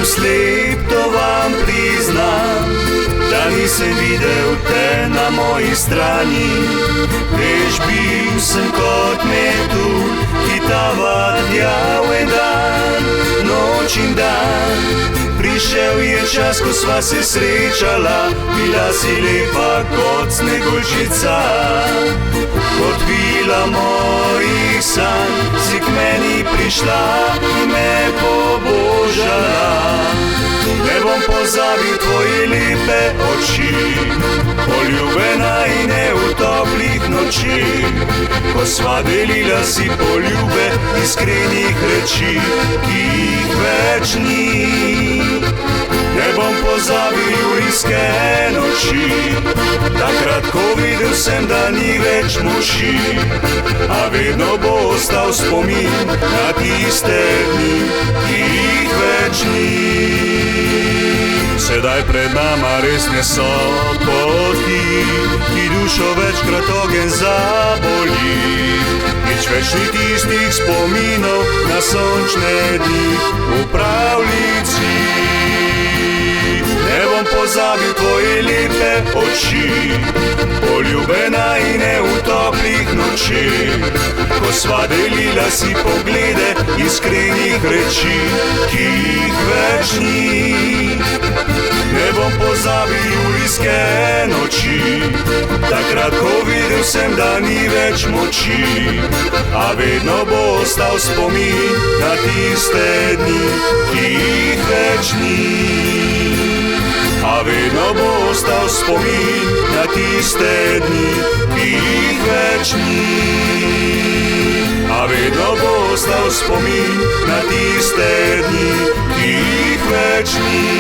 sem slep, to vam priznam, da nisem videl te na moji strani. Veš, bil sem kot metul, ki tava tjav en dan, noč in dan. Prišel je čas, ko sva se srečala, bila si lepa kot sneguljčica. Kot vila mojih sanj si k meni prišla in me pobožala. Ne bom pozabil tvoje lepe oči, poljubena in ne v toplih noči. Ko sva delila si poljube iskrenih reči, ki jih več ni. Ne bom pozabil julijske noči, takrat, ko videl sem, da ni več moči. A vedno bo ostal spomin na tiste dni, ki jih več ni. Sedaj pred nama res ne so poti, ki dušo večkrat ogenj zaboli. Nič več ni tistih spominov na sončne dni v pravljici. Ne bom pozabil tvoje lepe oči, poljubena in ne v toplih noči. Ko sva delila si poglede iskrenih reči, ki jih več ni. Ne bom pozabil julijske noči, takrat, ko videl sem, da ni več moči. A vedno bo ostal spomin na tiste dni, ki jih več ni. A vedno bo ostal spomin na tiste dni, ki jih več ni. A vedno bo ostal spomin na tiste dni, ki jih več ni.